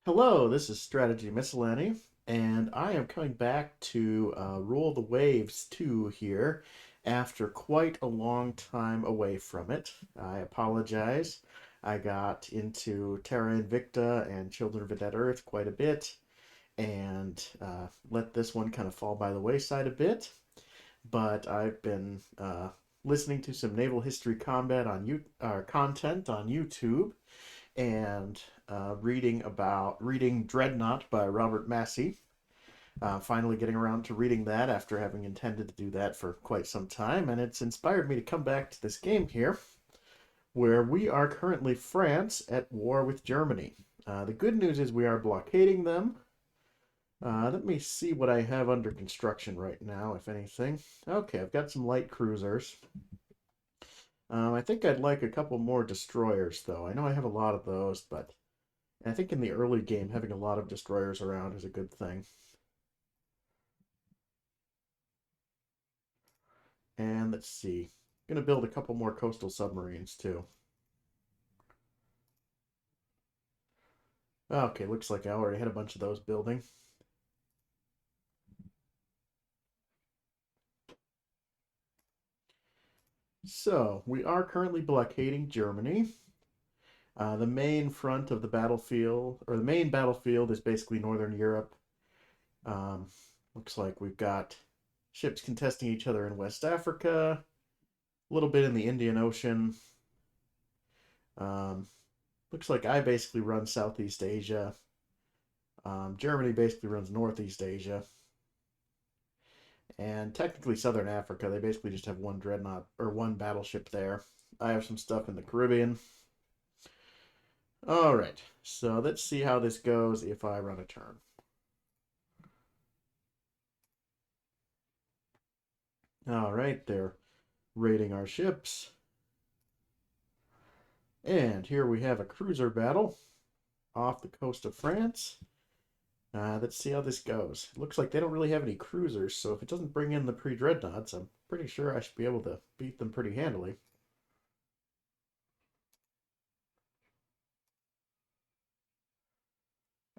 Hello, this is Strategy Miscellany, and I am coming back to Rule the Waves 2 here after quite a long time away from it. I apologize. I got into Terra Invicta and Children of Dead Earth quite a bit and let this one kind of fall by the wayside a bit. But I've been listening to some naval history combat on content on YouTube and reading Dreadnought by Robert Massey. Finally getting around to reading that after having intended to do that for quite some time, and it's inspired me to come back to this game here, where we are currently France at war with Germany. The good news is we are blockading them. Let me see what I have under construction right now, if anything. Okay, I've got some light cruisers. I think I'd like a couple more destroyers, though. I know I have a lot of those, but I think in the early game, having a lot of destroyers around is a good thing. And let's see. I'm going to build a couple more coastal submarines, too. Okay, looks like I already had a bunch of those building. So, we are currently blockading Germany. The main front of the battlefield, or the main battlefield, is basically Northern Europe. Um, Looks like we've got ships contesting each other in West Africa, a little bit in the Indian Ocean. Um, Looks like I basically run Southeast Asia. Germany basically runs Northeast Asia. And technically Southern Africa, they basically just have one dreadnought or one battleship there. I have some stuff in the Caribbean. All right, so let's see how this goes if I run a turn. All right, they're raiding our ships. And here we have a cruiser battle off the coast of France. Let's see how this goes. It looks like they don't really have any cruisers, so if it doesn't bring in the pre-dreadnoughts, I'm pretty sure I should be able to beat them pretty handily.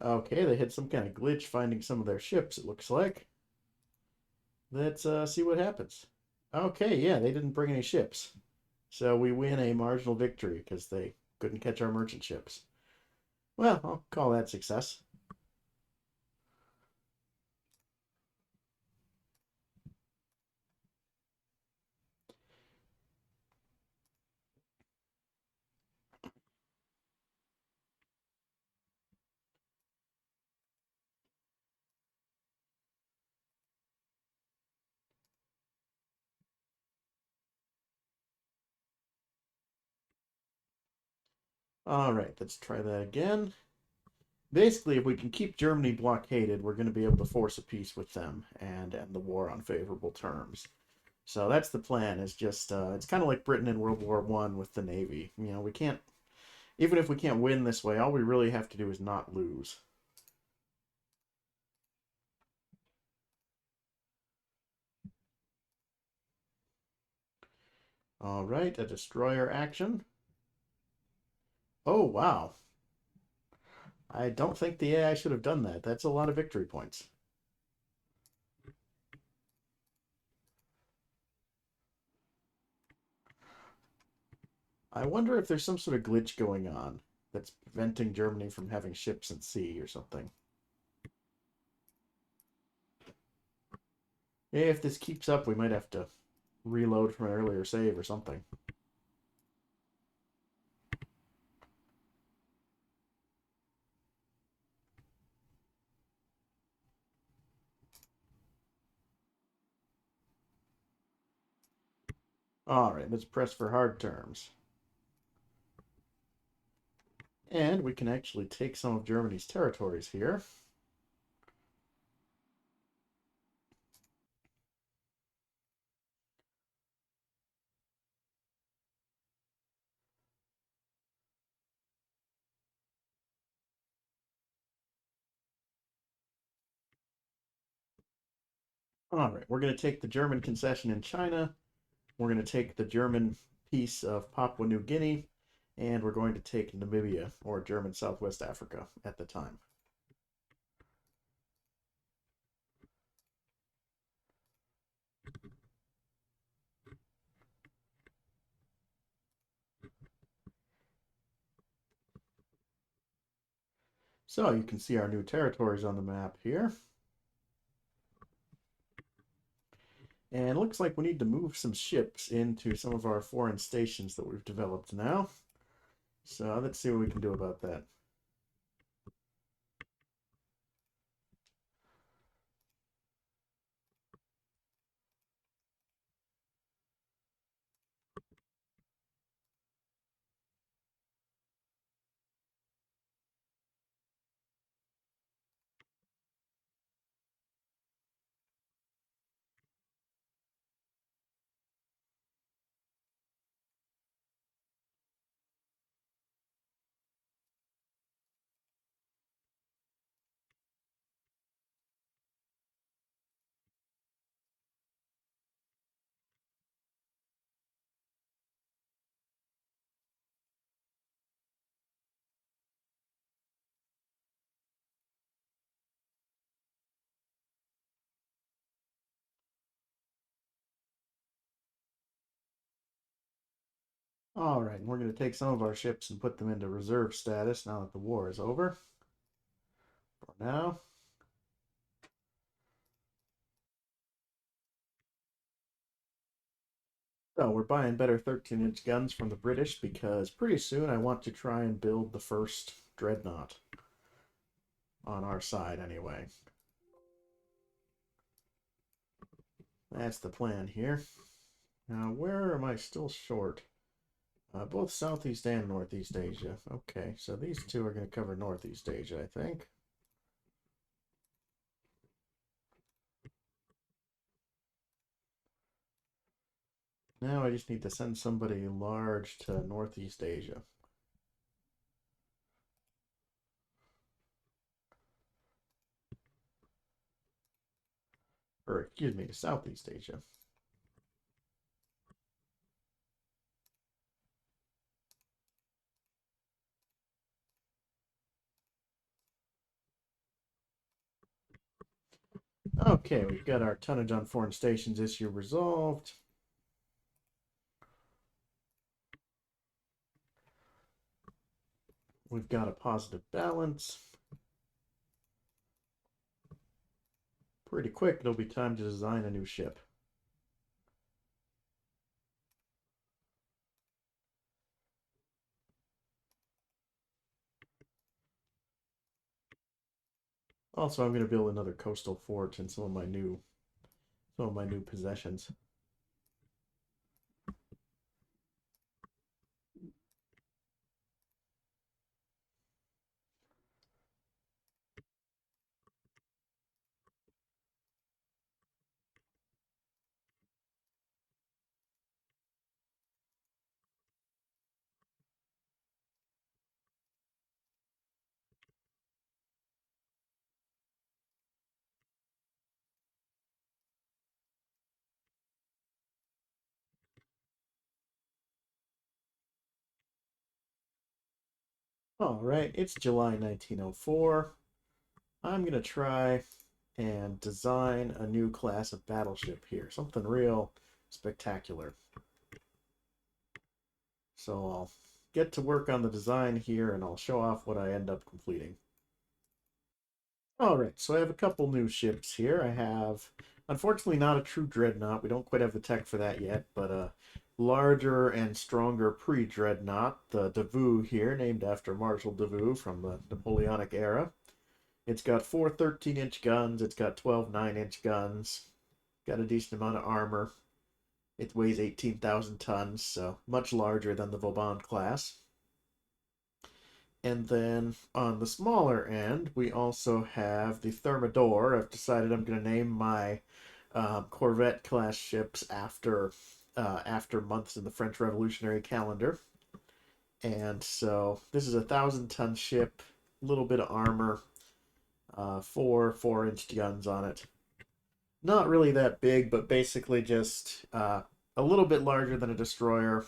Okay, they had some kind of glitch finding some of their ships, it looks like. Let's see what happens. Okay, yeah, they didn't bring any ships. So we win a marginal victory because they couldn't catch our merchant ships. Well, I'll call that success. All right, let's try that again. Basically, if we can keep Germany blockaded, we're going to be able to force a peace with them and end the war on favorable terms. So that's the plan. Is just it's kind of like Britain in World War One with the Navy. You know, we can't even if we can't win this way, all we really have to do is not lose. All right, a destroyer action. Oh wow, I don't think the AI should have done that. That's a lot of victory points. I wonder if there's some sort of glitch going on that's preventing Germany from having ships at sea or something. Yeah, if this keeps up, we might have to reload from an earlier save or something. All right, let's press for hard terms. And we can actually take some of Germany's territories here. All right, we're going to take the German concession in China. We're going to take the German piece of Papua New Guinea. And we're going to take Namibia, or German Southwest Africa, at the time. So you can see our new territories on the map here. And it looks like we need to move some ships into some of our foreign stations that we've developed now. So let's see what we can do about that. All right, we're going to take some of our ships and put them into reserve status now that the war is over. For now. So we're buying better 13-inch guns from the British because pretty soon I want to try and build the first dreadnought. On our side, anyway. That's the plan here. Now, where am I still short? Both Southeast and Northeast Asia. Okay, so these two are going to cover Northeast Asia, I think. Now I just need to send somebody large to Northeast Asia. Or, excuse me, to Southeast Asia. Okay, we've got our tonnage on foreign stations issue resolved. We've got a positive balance. Pretty quick, it'll be time to design a new ship. Also, I'm going to build another coastal fort in some of my new possessions. All right, it's July 1904. I'm going to try and design a new class of battleship here, something real spectacular. So I'll get to work on the design here and I'll show off what I end up completing. All right, so I have a couple new ships here. I have, unfortunately, not a true dreadnought. We don't quite have the tech for that yet, but a larger and stronger pre-dreadnought, the Davout here, named after Marshal Davout from the Napoleonic era. It's got four 13-inch guns. It's got 12 9-inch guns. Got a decent amount of armor. It weighs 18,000 tons, so much larger than the Vauban class. And then on the smaller end, we also have the Thermidor. I've decided I'm going to name my corvette class ships after months in the French Revolutionary calendar. And so this is a 1,000-ton ship, a little bit of armor, four 4-inch guns on it. Not really that big, but basically just a little bit larger than a destroyer,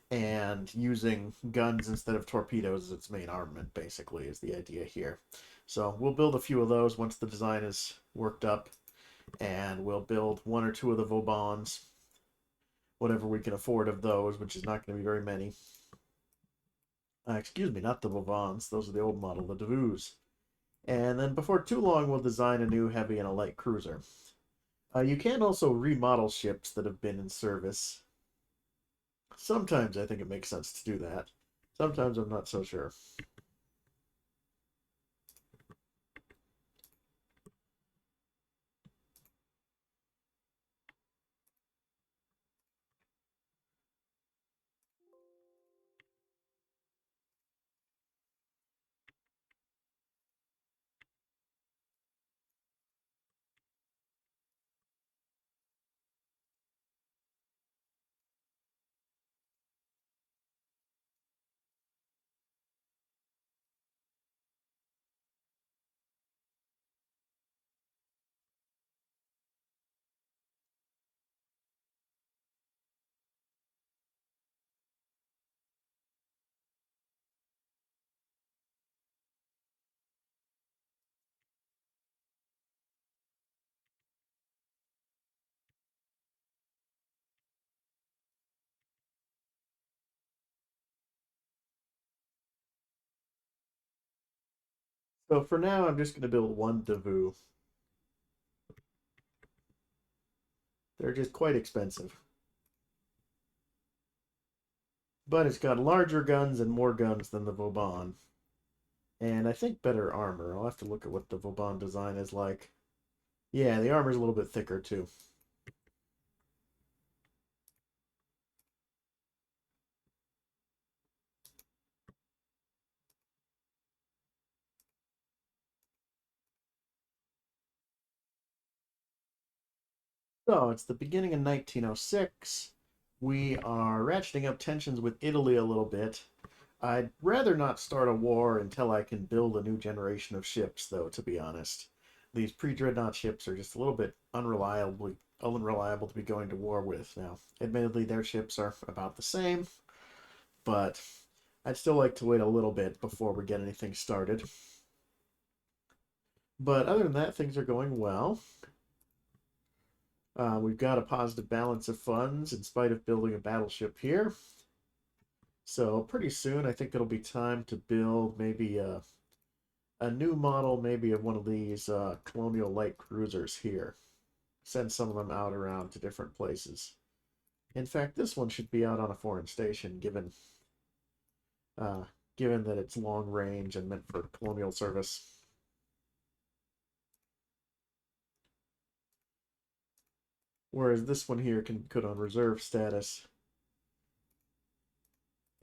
and using guns instead of torpedoes as its main armament, basically, is the idea here. So we'll build a few of those once the design is worked up, and we'll build one or two of the Vaubans, whatever we can afford of those, which is not going to be very many. Excuse me, not the Vaubans, those are the old model, the Davus. And then before too long, we'll design a new heavy and a light cruiser. You can also remodel ships that have been in service. Sometimes I think it makes sense to do that. Sometimes I'm not so sure. So for now, I'm just going to build one Davu. They're just quite expensive. But it's got larger guns and more guns than the Vauban. And I think better armor. I'll have to look at what the Vauban design is like. Yeah, the armor's a little bit thicker too. So it's the beginning of 1906. We are ratcheting up tensions with Italy a little bit. I'd rather not start a war until I can build a new generation of ships, though, to be honest. These pre-dreadnought ships are just a little bit unreliable to be going to war with now. Admittedly, their ships are about the same, but I'd still like to wait a little bit before we get anything started. But other than that, things are going well. We've got a positive balance of funds in spite of building a battleship here. So pretty soon, I think it'll be time to build maybe a new model, maybe of one of these colonial light cruisers here. Send some of them out around to different places. In fact, this one should be out on a foreign station, uh, given that it's long range and meant for colonial service. Whereas this one here can put on reserve status,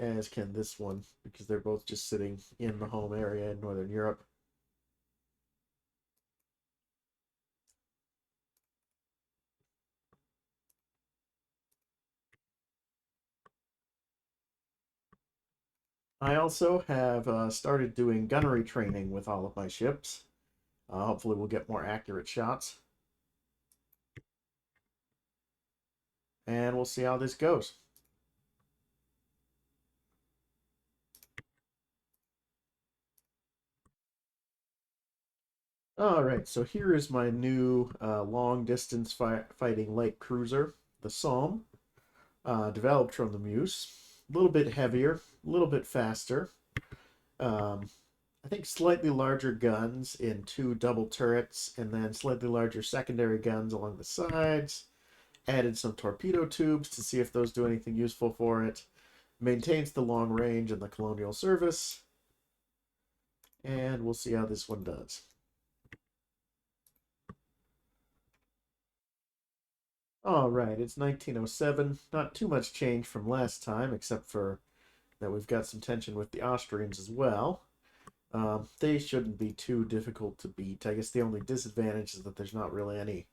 as can this one, because they're both just sitting in the home area in Northern Europe. I also have started doing gunnery training with all of my ships. Hopefully, we'll get more accurate shots, and we'll see how this goes. All right, so here is my new long distance fighting light cruiser, the Somme, developed from the Muse. A little bit heavier, a little bit faster. Um, I think slightly larger guns in two double turrets, and then slightly larger secondary guns along the sides. Added some torpedo tubes to see if those do anything useful for it. Maintains the long range and the colonial service. And we'll see how this one does. All right, it's 1907. Not too much change from last time, except for that we've got some tension with the Austrians as well. They shouldn't be too difficult to beat. I guess the only disadvantage is that there's not really any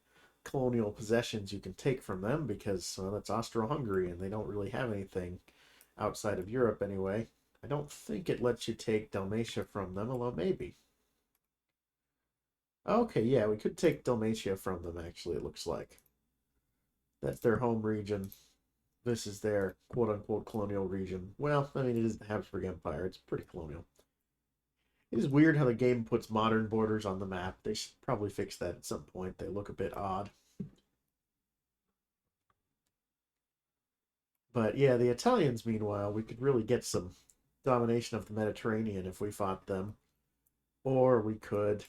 colonial possessions you can take from them because that's Austro-Hungary and they don't really have anything outside of Europe anyway. I don't think it lets you take Dalmatia from them, although maybe. Okay, yeah, we could take Dalmatia from them, actually, it looks like. That's their home region. This is their quote unquote colonial region. Well, I mean, it is the Habsburg Empire. It's pretty colonial. It is weird how the game puts modern borders on the map. They should probably fix that at some point. They look a bit odd. But yeah, the Italians, meanwhile, we could really get some domination of the Mediterranean if we fought them. Or we could,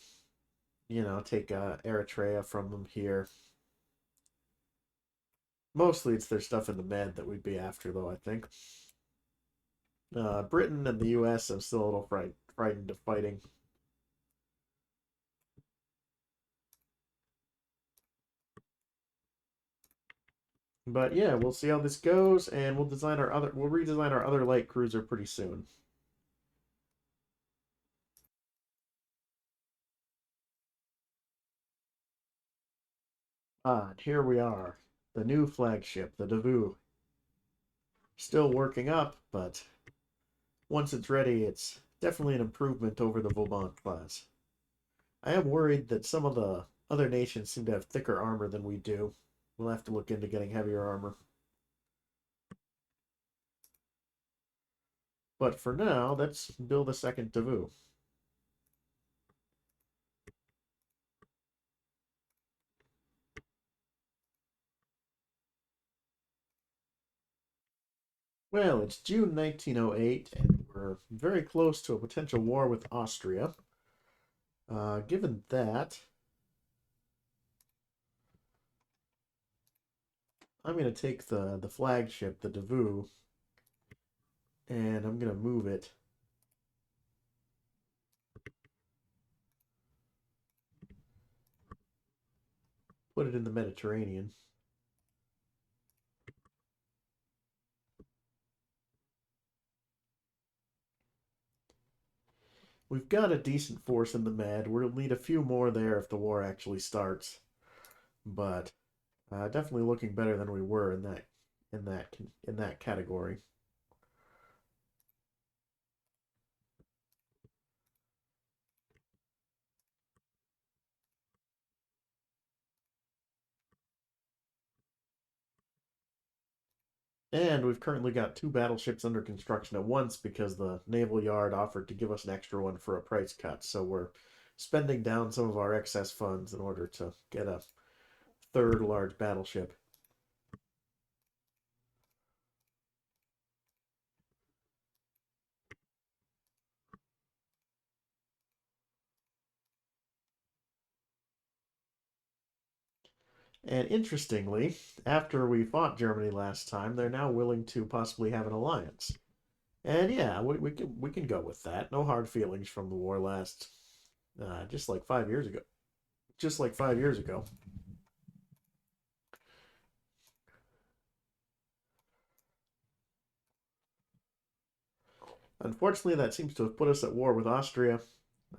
take Eritrea from them here. Mostly it's their stuff in the Med that we'd be after, though, I think. Britain and the US, I'm still a little frightened of fighting. But yeah, we'll see how this goes, and we'll redesign our other light cruiser pretty soon. And here we are, the new flagship, the Davu. Still working up, but once it's ready, it's definitely an improvement over the Vauban class. I am worried that some of the other nations seem to have thicker armor than we do. We'll have to look into getting heavier armor. But for now, let's build a second Davu. Well, it's June 1908, and we're very close to a potential war with Austria. Given that, I'm going to take the flagship, the Davu, and I'm going to move it. Put it in the Mediterranean. We've got a decent force in the Med. We'll need a few more there if the war actually starts, but definitely looking better than we were in that category. And we've currently got two battleships under construction at once because the Naval Yard offered to give us an extra one for a price cut. So we're spending down some of our excess funds in order to get a third large battleship. And interestingly, after we fought Germany last time, they're now willing to possibly have an alliance. And yeah, we can go with that. No hard feelings from the war last, just like 5 years ago. Just like 5 years ago. Unfortunately, that seems to have put us at war with Austria.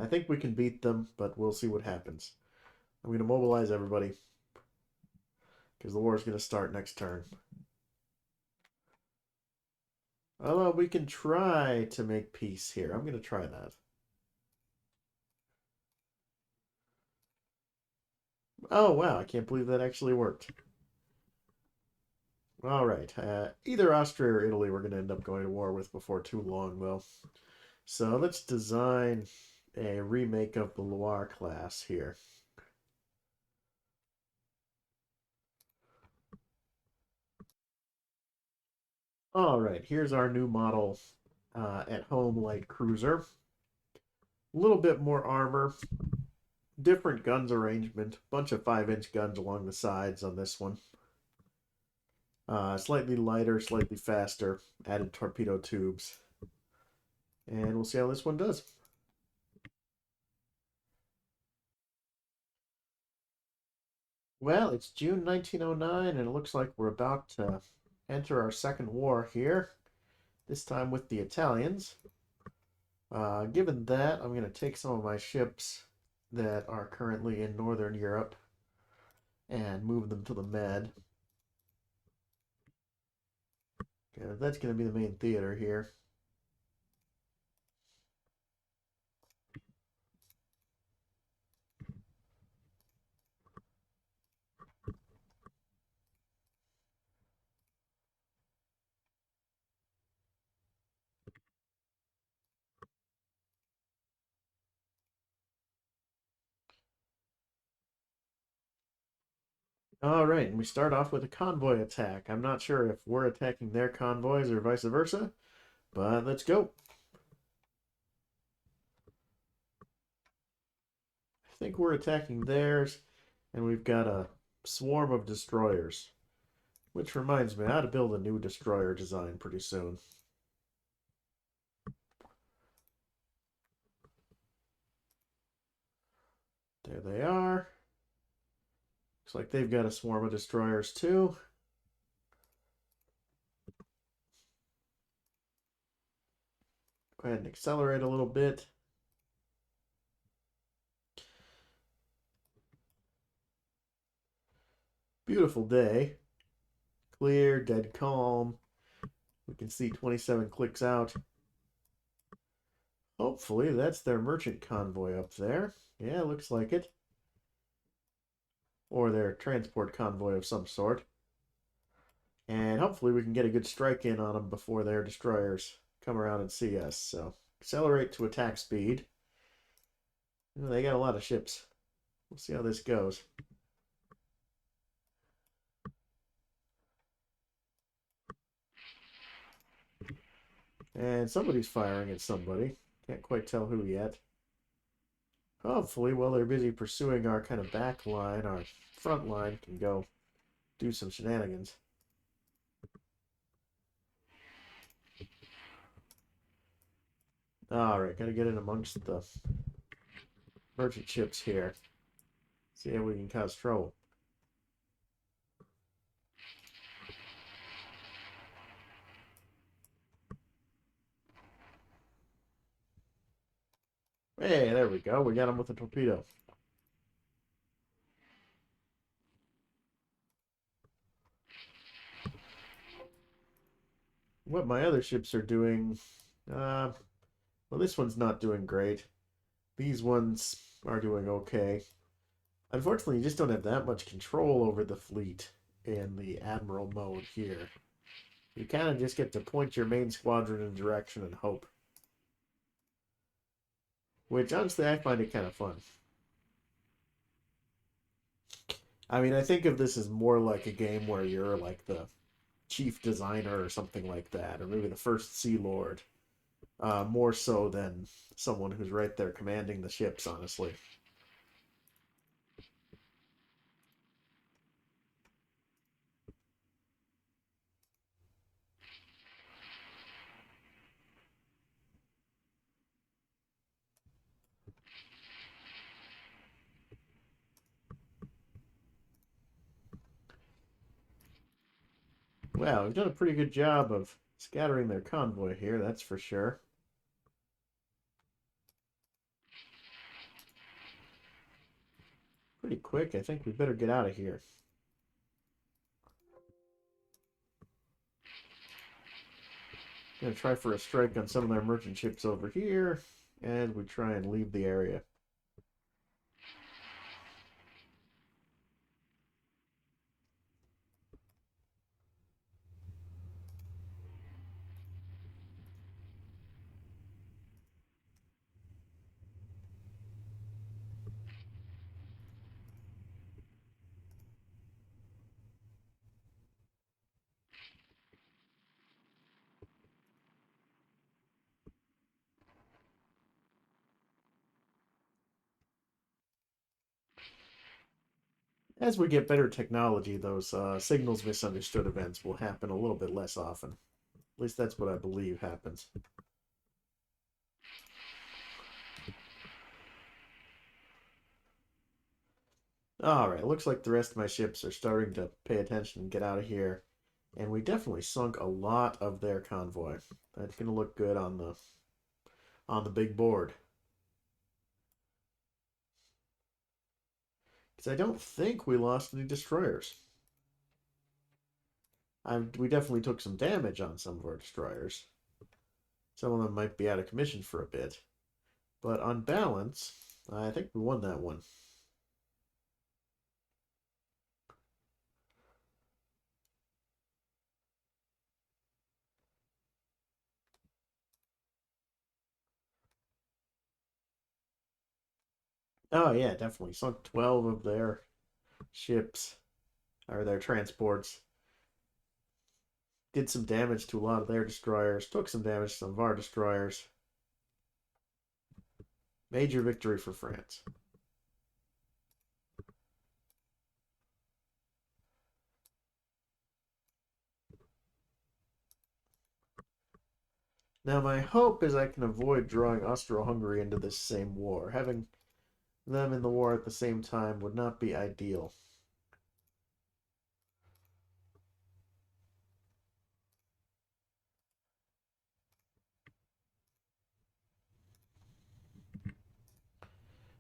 I think we can beat them, but we'll see what happens. I'm going to mobilize everybody because the war is going to start next turn. Although we can try to make peace here. I'm going to try that. Oh, wow. I can't believe that actually worked. All right. Either Austria or Italy we're going to end up going to war with before too long, though. So let's design a remake of the Loire class here. All right. Here's our new model at home light cruiser. A little bit more armor, different guns arrangement, bunch of 5-inch guns along the sides on this one. Slightly lighter, slightly faster, added torpedo tubes. And we'll see how this one does. Well, it's June 1909, and it looks like we're about to enter our second war here, this time with the Italians. Given that, I'm going to take some of my ships that are currently in Northern Europe and move them to the Med. Okay, that's going to be the main theater here. All right, and we start off with a convoy attack. I'm not sure if we're attacking their convoys or vice versa, but let's go. think we're attacking theirs, and we've got a swarm of destroyers. Which reminds me, I ought to build a new destroyer design pretty soon. There they are. Looks like they've got a swarm of destroyers too. Go ahead and accelerate a little bit. Beautiful day. Clear, dead calm. We can see 27 clicks out. Hopefully that's their merchant convoy up there. Yeah, looks like it. Or their transport convoy of some sort. And hopefully we can get a good strike in on them before their destroyers come around and see us. So accelerate to attack speed. They got a lot of ships. We'll see how this goes. And somebody's firing at somebody. Can't quite tell who yet. Hopefully, while they're busy pursuing our kind of back line, our front line can go do some shenanigans. Alright, gotta get in amongst the merchant ships here. See how we can cause trouble. Hey, there we go. We got him with a torpedo. What my other ships are doing... well, this one's not doing great. These ones are doing okay. Unfortunately, you just don't have that much control over the fleet in the Admiral mode here. You kind of just get to point your main squadron in a direction and hope. Which, honestly, I find it kind of fun. I mean, I think of this as more like a game where you're like the chief designer or something like that, or maybe the first Sea Lord. More so than someone who's right there commanding the ships, honestly. Well, we've done a pretty good job of scattering their convoy here, that's for sure. Pretty quick, I think we better get out of here. Gonna try for a strike on some of their merchant ships over here as we try and leave the area. As we get better technology, those signals misunderstood events will happen a little bit less often. At least that's what I believe happens. Alright, looks like the rest of my ships are starting to pay attention and get out of here. And we definitely sunk a lot of their convoy. That's going to look good on the big board. Because I don't think we lost any destroyers. We definitely took some damage on some of our destroyers. Some of them might be out of commission for a bit. But on balance, I think we won that one. Oh yeah, definitely. Sunk 12 of their ships, or their transports. Did some damage to a lot of their destroyers. Took some damage to some of our destroyers. Major victory for France. Now, my hope is I can avoid drawing Austro-Hungary into this same war. Having them in the war at the same time would not be ideal.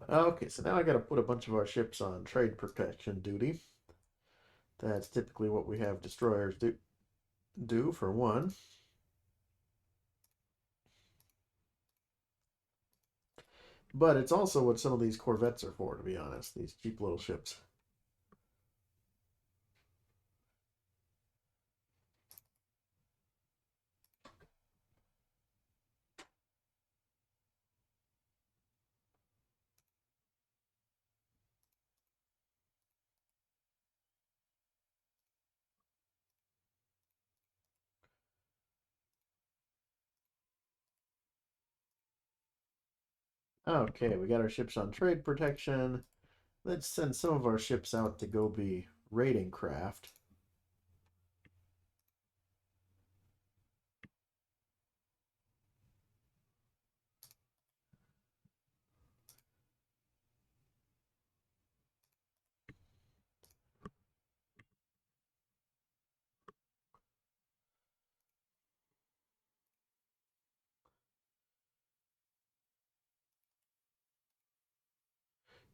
Okay, so now I gotta put a bunch of our ships on trade protection duty. That's typically what we have destroyers do for one. But it's also what some of these corvettes are for, to be honest. These cheap little ships. Okay, we got our ships on trade protection. Let's send some of our ships out to go be raiding craft.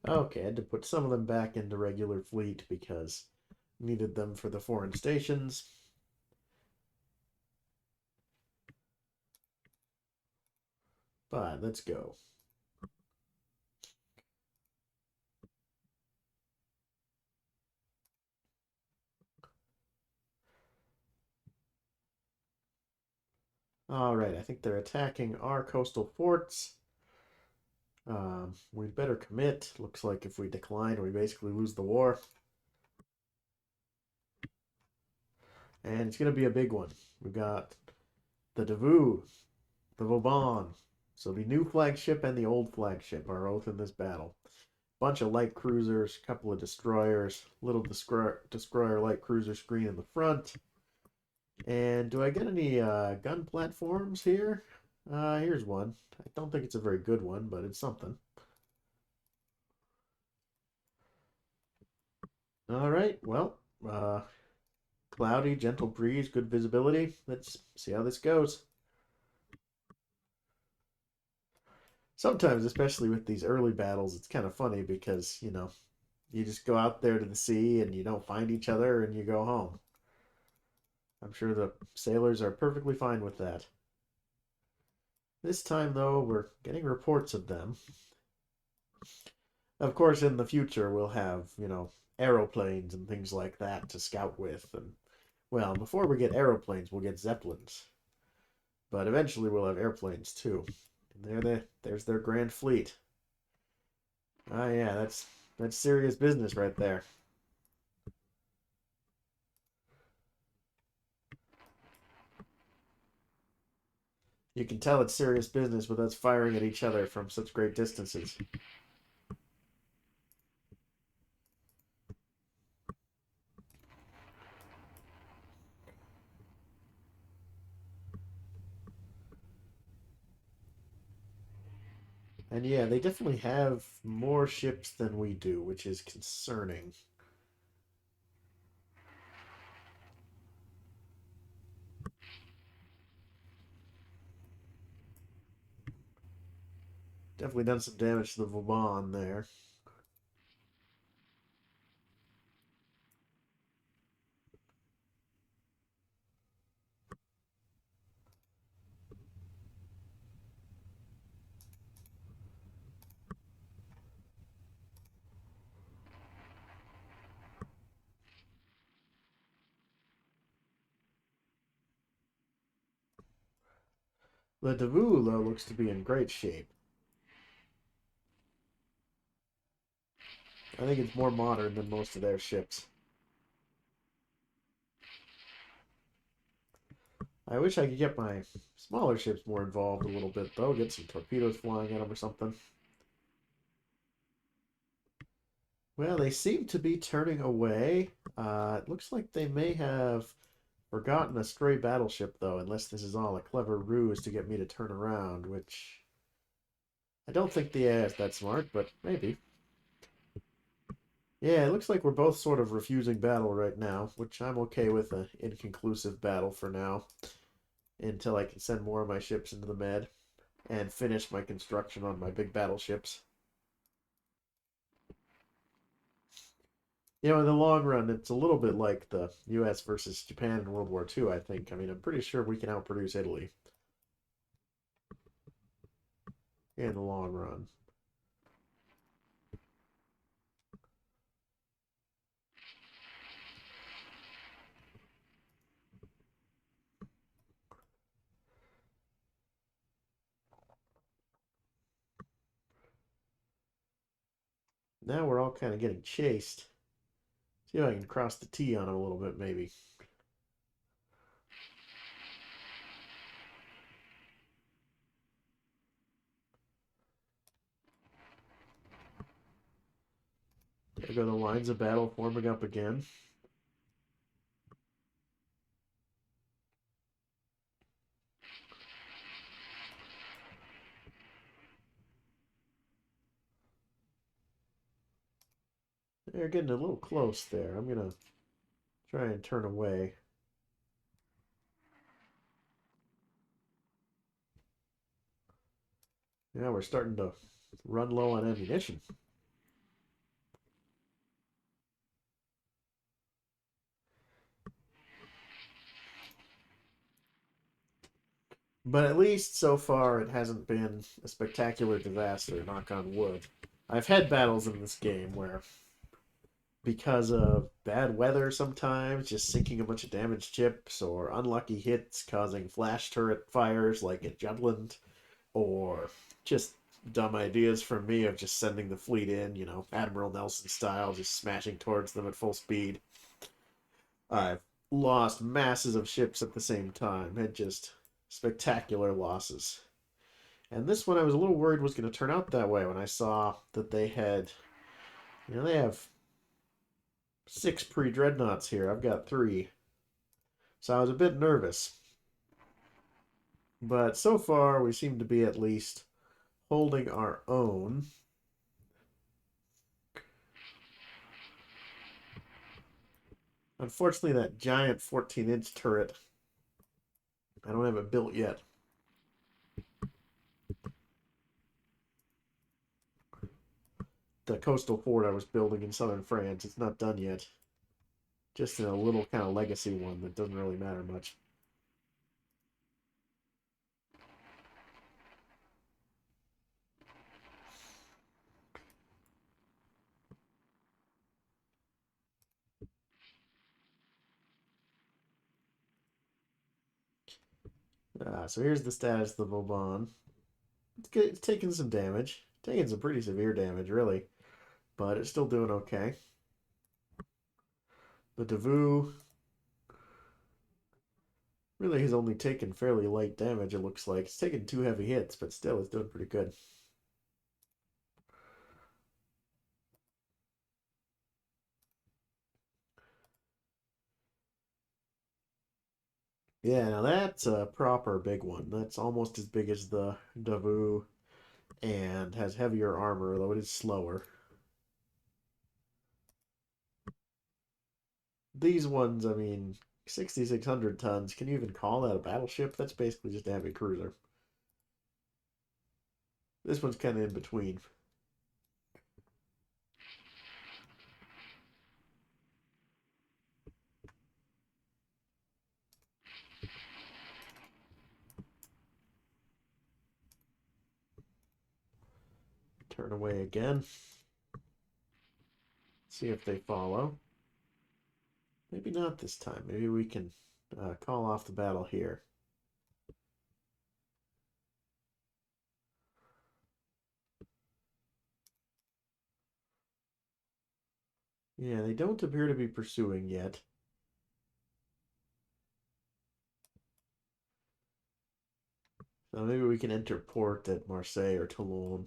Okay, I had to put some of them back into regular fleet because needed them for the foreign stations. But let's go. All right, I think they're attacking our coastal forts. We'd better commit. Looks like if we decline, we basically lose the war. And it's going to be a big one. We've got the Davos, the Vauban. So the new flagship and the old flagship are both in this battle. Bunch of light cruisers, couple of destroyers, little destroyer light cruiser screen in the front. And do I get any gun platforms here? Here's one. I don't think it's a very good one, but it's something. All right, well, cloudy, gentle breeze, good visibility. Let's see how this goes. Sometimes, especially with these early battles, it's kind of funny because, you just go out there to the sea and you don't find each other and you go home. I'm sure the sailors are perfectly fine with that. This time, though, we're getting reports of them. Of course, in the future, we'll have, aeroplanes and things like that to scout with. And, well, before we get aeroplanes, we'll get zeppelins. But eventually, we'll have airplanes, too. And there's their grand fleet. Oh, yeah, that's serious business right there. You can tell it's serious business with us firing at each other from such great distances. And yeah, they definitely have more ships than we do, which is concerning. Definitely done some damage to the Vauban there. The Davos, though, looks to be in great shape. I think it's more modern than most of their ships. I wish I could get my smaller ships more involved a little bit, though. Get some torpedoes flying at them or something. Well, they seem to be turning away. It looks like they may have Forgotten a stray battleship, though, unless this is all a clever ruse to get me to turn around, which I don't think the AI is that smart, but maybe. Yeah, it looks like we're both sort of refusing battle right now, which I'm okay with an inconclusive battle for now, until I can send more of my ships into the Med and finish my construction on my big battleships. In the long run, it's a little bit like the U.S. versus Japan in World War II, I think. I mean, I'm pretty sure we can outproduce Italy in the long run. Now we're all kind of getting chased. See if I can cross the T on them a little bit, maybe. There go the lines of battle forming up again. They're getting a little close there. I'm going to try and turn away. Yeah, we're starting to run low on ammunition. But at least so far it hasn't been a spectacular disaster, knock on wood. I've had battles in this game where, because of bad weather sometimes, just sinking a bunch of damaged ships, or unlucky hits causing flash turret fires like at Jutland, or just dumb ideas from me of just sending the fleet in, Admiral Nelson style, just smashing towards them at full speed. I've lost masses of ships at the same time, had just spectacular losses. And this one I was a little worried was going to turn out that way when I saw that they had, they have 6 pre-dreadnoughts here. I've got 3. So I was a bit nervous. But so far, we seem to be at least holding our own. Unfortunately, that giant 14-inch turret, I don't have it built yet. The coastal fort I was building in southern France, it's not done yet. Just in a little kind of legacy one that doesn't really matter much. So here's the status of the Vauban. It's taking some damage. Taking some pretty severe damage, really. But it's still doing okay. The Davu really has only taken fairly light damage, it looks like. It's taken 2 heavy hits, but still it's doing pretty good. Yeah, now that's a proper big one. That's almost as big as the Davu and has heavier armor, though it is slower. These ones, I mean, 6,600 tons. Can you even call that a battleship? That's basically just a heavy cruiser. This one's kind of in between. Turn away again. See if they follow. Maybe not this time. Maybe we can call off the battle here. Yeah, they don't appear to be pursuing yet. So maybe we can enter port at Marseille or Toulon.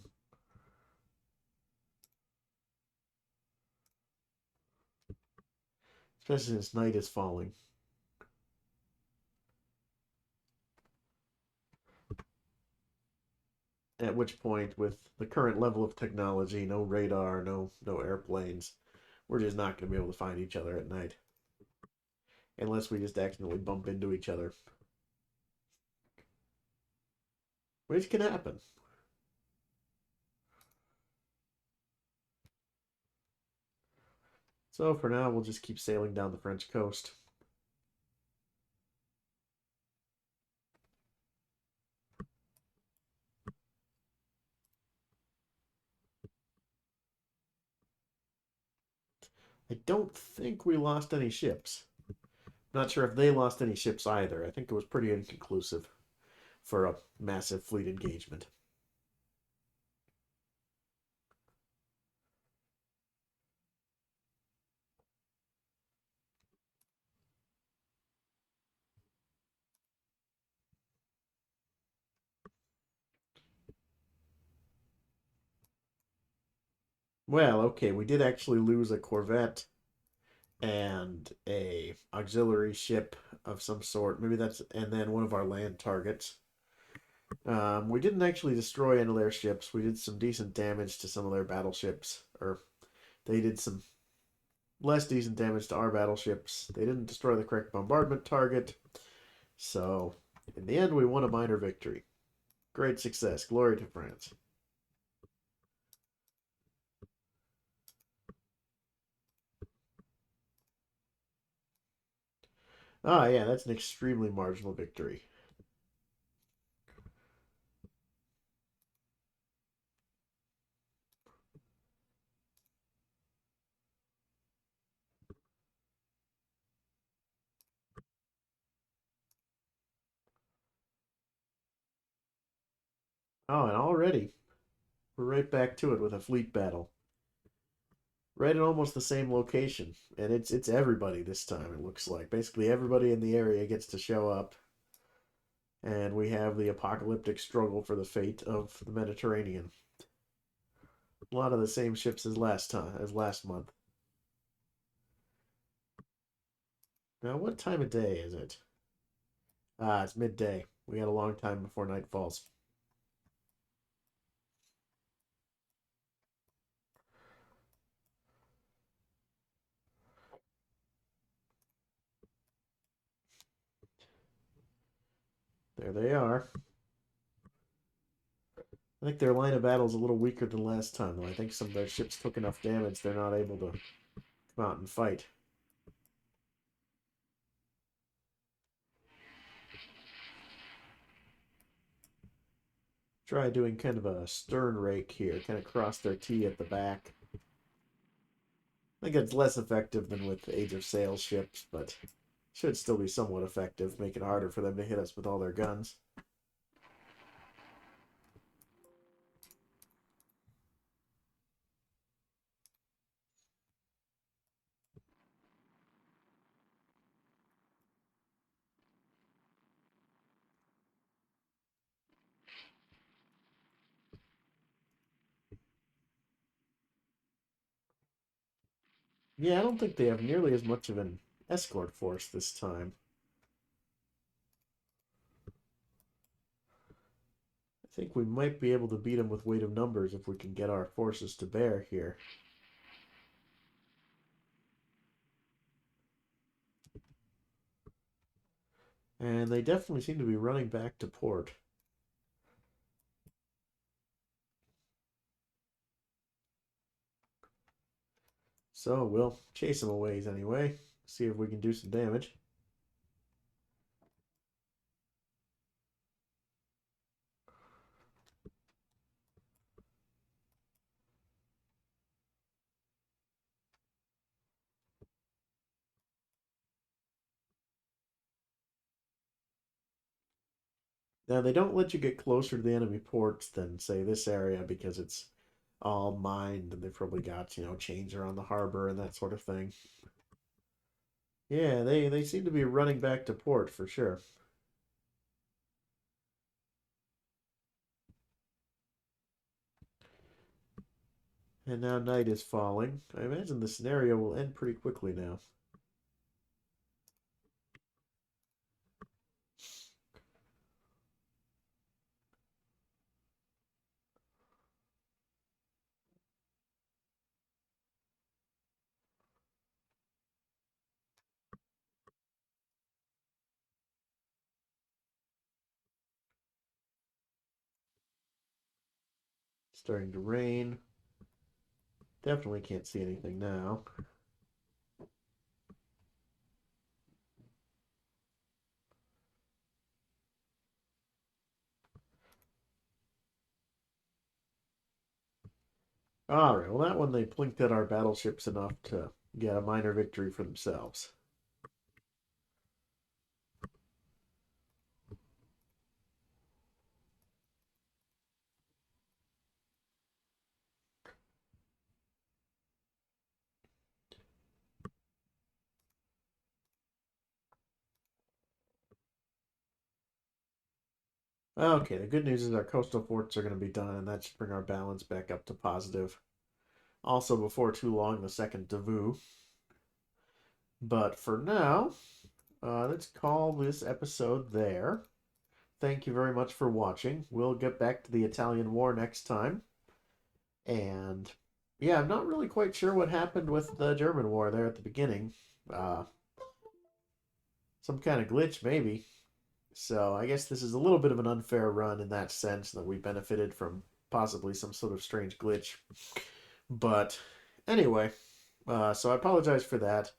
Especially since night is falling. At which point, with the current level of technology, no radar, no airplanes, we're just not going to be able to find each other at night. Unless we just accidentally bump into each other. Which can happen. So for now, we'll just keep sailing down the French coast. I don't think we lost any ships. Not sure if they lost any ships either. I think it was pretty inconclusive for a massive fleet engagement. Well, okay, we did actually lose a corvette and a auxiliary ship of some sort. Maybe that's and then one of our land targets. We didn't actually destroy any of their ships. We did some decent damage to some of their battleships, or they did some less decent damage to our battleships. They didn't destroy the correct bombardment target. So, in the end, we won a minor victory. Great success. Glory to France. Ah, yeah, that's an extremely marginal victory. Oh, and already we're right back to it with a fleet battle. Right in almost the same location. And it's everybody this time, it looks like. Basically everybody in the area gets to show up. And we have the apocalyptic struggle for the fate of the Mediterranean. A lot of the same ships as last month. Now, what time of day is it? Ah, it's midday. We got a long time before night falls. There they are. I think their line of battle is a little weaker than last time, though. I think some of their ships took enough damage they're not able to come out and fight. Try doing kind of a stern rake here, kind of cross their T at the back. I think it's less effective than with Age of Sail ships, but should still be somewhat effective, make it harder for them to hit us with all their guns. Yeah, I don't think they have nearly as much of an escort force this time. I think we might be able to beat them with weight of numbers if we can get our forces to bear here. And they definitely seem to be running back to port. So we'll chase them a ways anyway, see if we can do some damage. Now, they don't let you get closer to the enemy ports than, say, this area because it's all mined and they've probably got, chains around the harbor and that sort of thing. Yeah, they seem to be running back to port for sure. And now night is falling. I imagine the scenario will end pretty quickly now. Starting to rain. Definitely can't see anything now. Alright, well that one they blinked at our battleships enough to get a minor victory for themselves. Okay, the good news is our coastal forts are going to be done, and that should bring our balance back up to positive. Also, before too long, the second Davoo. But for now, let's call this episode there. Thank you very much for watching. We'll get back to the Italian War next time. And yeah, I'm not really quite sure what happened with the German War there at the beginning. Uh, some kind of glitch, maybe. So I guess this is a little bit of an unfair run in that sense that we benefited from possibly some sort of strange glitch. But anyway, so I apologize for that.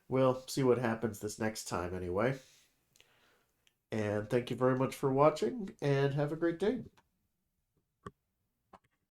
We'll see what happens this next time anyway. And thank you very much for watching, and have a great day.